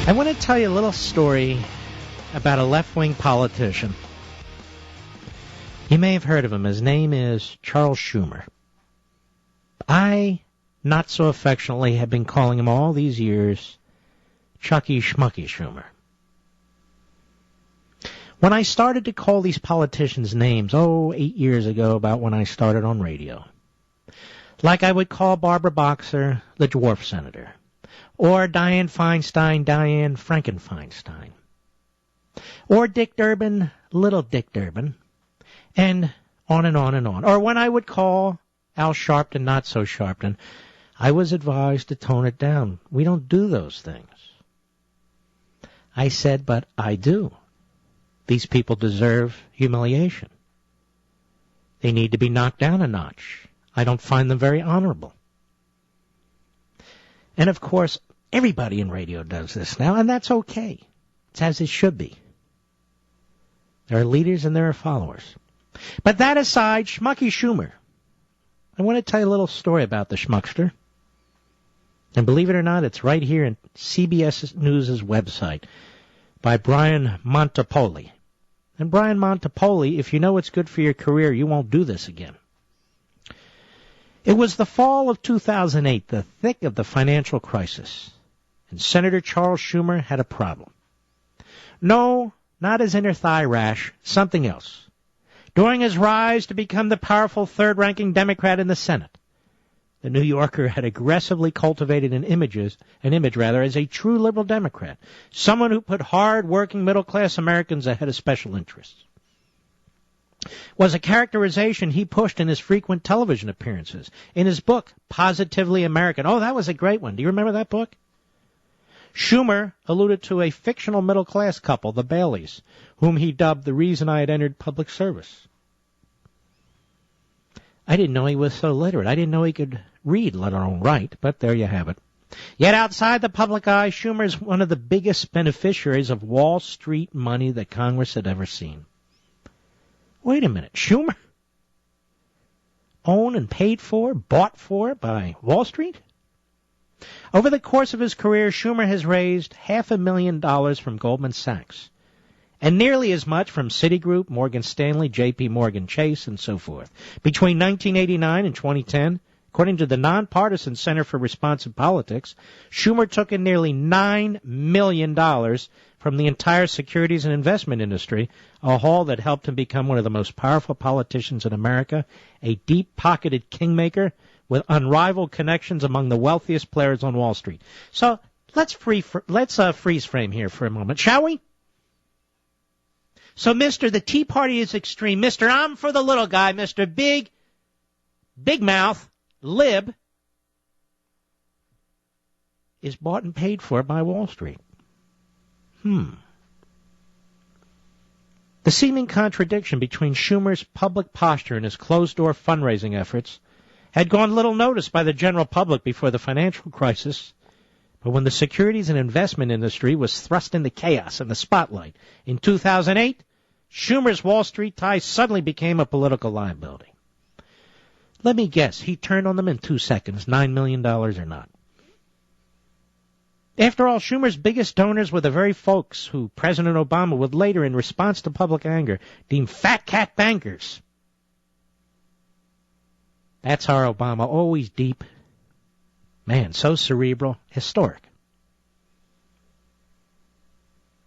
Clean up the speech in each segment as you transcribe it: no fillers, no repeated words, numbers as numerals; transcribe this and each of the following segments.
I want to tell you a little story about a left-wing politician. You may have heard of him. His name is Charles Schumer. I, not so affectionately, have been calling him all these years Chucky Schmucky Schumer. When I started to call these politicians names, 8 years ago, about when I started on radio, like I would call Barbara Boxer the dwarf senator, or Dianne Feinstein, Dianne Frankenfeinstein, or Dick Durbin, little Dick Durbin, and on and on and on. Or when I would call Al Sharpton not so Sharpton, I was advised to tone it down. We don't do those things. I said, but I do. These people deserve humiliation. They need to be knocked down a notch. I don't find them very honorable. And of course, everybody in radio does this now, and that's okay. It's as it should be. There are leaders and there are followers. But that aside, Schmucky Schumer. I want to tell you a little story about the schmuckster. And believe it or not, it's right here in CBS News' website by Brian Montopoli. And Brian Montopoli, if you know what's good for your career, you won't do this again. It was the fall of 2008, the thick of the financial crisis, and Senator Charles Schumer had a problem. No, not his inner thigh rash, something else. During his rise to become the powerful third-ranking Democrat in the Senate, the New Yorker had aggressively cultivated an image as a true liberal Democrat, someone who put hard-working middle-class Americans ahead of special interests. Was a characterization he pushed in his frequent television appearances, in his book, Positively American. Oh, that was a great one. Do you remember that book? Schumer alluded to a fictional middle-class couple, the Baileys, whom he dubbed the reason I had entered public service. I didn't know he was so literate. I didn't know he could read, let alone write, but there you have it. Yet outside the public eye, Schumer is one of the biggest beneficiaries of Wall Street money that Congress had ever seen. Wait a minute, Schumer? Owned and paid for, bought for by Wall Street? Over the course of his career, Schumer has raised $500,000 from Goldman Sachs, and nearly as much from Citigroup, Morgan Stanley, J.P. Morgan Chase, and so forth. Between 1989 and 2010, according to the Nonpartisan Center for Responsive Politics, Schumer took in nearly $9 million from the entire securities and investment industry, a haul that helped him become one of the most powerful politicians in America, a deep-pocketed kingmaker with unrivaled connections among the wealthiest players on Wall Street. So let's freeze frame here for a moment, shall we? So Mr. The Tea Party is extreme. Mr. I'm for the little guy. Mr. Big Mouth, Lib, is bought and paid for by Wall Street. The seeming contradiction between Schumer's public posture and his closed-door fundraising efforts had gone little noticed by the general public before the financial crisis, but when the securities and investment industry was thrust into chaos in the spotlight in 2008, Schumer's Wall Street ties suddenly became a political liability. Let me guess, he turned on them in 2 seconds, $9 million or not. After all, Schumer's biggest donors were the very folks who President Obama would later, in response to public anger, deem fat cat bankers. That's our Obama, always deep. Man, so cerebral, historic.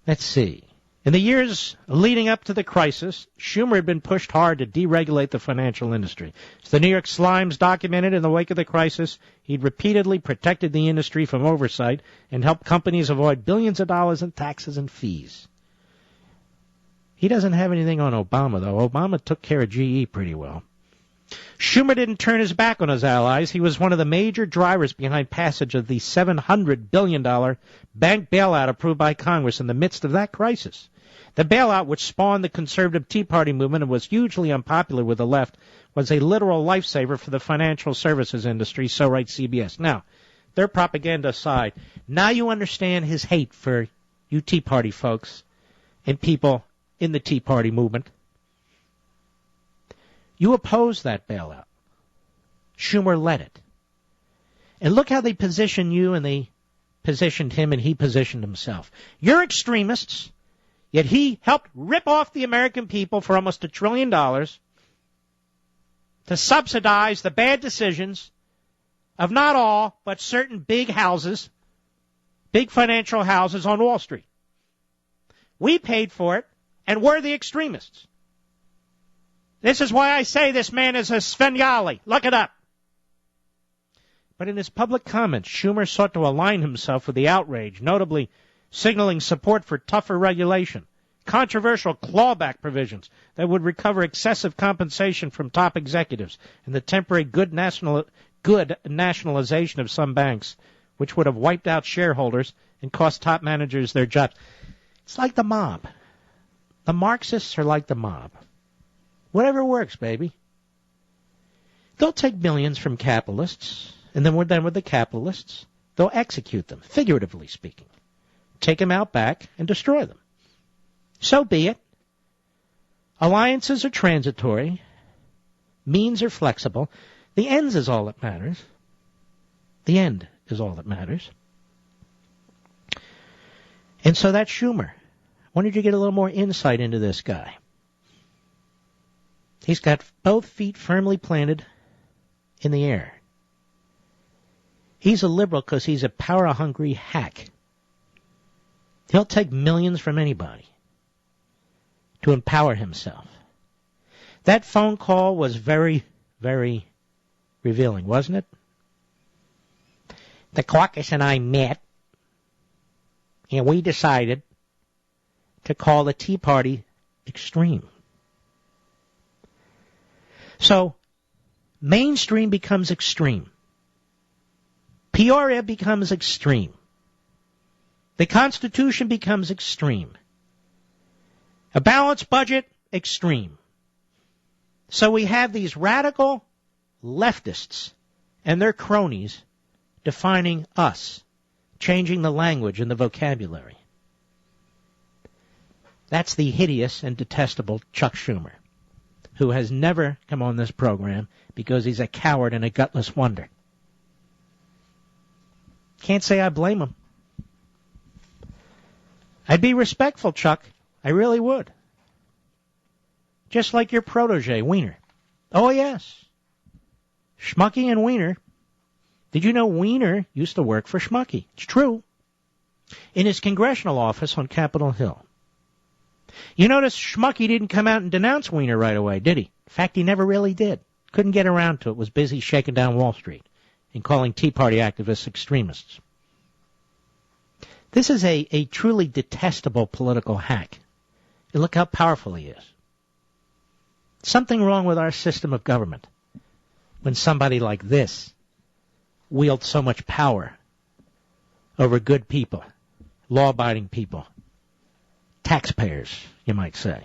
Let's see. In the years leading up to the crisis, Schumer had been pushed hard to deregulate the financial industry. As the New York Slimes documented, in the wake of the crisis, he'd repeatedly protected the industry from oversight and helped companies avoid billions of dollars in taxes and fees. He doesn't have anything on Obama, though. Obama took care of GE pretty well. Schumer didn't turn his back on his allies. He was one of the major drivers behind passage of the $700 billion bank bailout approved by Congress in the midst of that crisis. The bailout, which spawned the conservative Tea Party movement and was hugely unpopular with the left, was a literal lifesaver for the financial services industry, so writes CBS. Now, their propaganda aside, now you understand his hate for you Tea Party folks and people in the Tea Party movement. You opposed that bailout. Schumer led it. And look how they position you, and they positioned him and he positioned himself. You're extremists, yet he helped rip off the American people for almost $1 trillion to subsidize the bad decisions of not all, but certain big houses, big financial houses on Wall Street. We paid for it, and we're the extremists. This is why I say this man is a Svengali. Look it up. But in his public comments, Schumer sought to align himself with the outrage, notably signaling support for tougher regulation, controversial clawback provisions that would recover excessive compensation from top executives, and the temporary good nationalization of some banks, which would have wiped out shareholders and cost top managers their jobs. It's like the mob. The Marxists are like the mob. Whatever works, baby. They'll take millions from capitalists, and then we're done with the capitalists. They'll execute them, figuratively speaking. Take them out back and destroy them. So be it. Alliances are transitory. Means are flexible. The ends is all that matters. The end is all that matters. And so that's Schumer. Why don't you get a little more insight into this guy? He's got both feet firmly planted in the air. He's a liberal because he's a power-hungry hack. He'll take millions from anybody to empower himself. That phone call was very, very revealing, wasn't it? The caucus and I met, and we decided to call the Tea Party extreme. So, mainstream becomes extreme. Peoria becomes extreme. The Constitution becomes extreme. A balanced budget, extreme. So we have these radical leftists and their cronies defining us, changing the language and the vocabulary. That's the hideous and detestable Chuck Schumer, who has never come on this program because he's a coward and a gutless wonder. Can't say I blame him. I'd be respectful, Chuck. I really would. Just like your protege, Weiner. Oh, yes. Schmucky and Weiner. Did you know Weiner used to work for Schmucky? It's true. In his congressional office on Capitol Hill. You notice Schmucky didn't come out and denounce Weiner right away, did he? In fact, he never really did. Couldn't get around to it. Was busy shaking down Wall Street and calling Tea Party activists extremists. This is a truly detestable political hack. And look how powerful he is. Something wrong with our system of government when somebody like this wields so much power over good people, law-abiding people, taxpayers, you might say.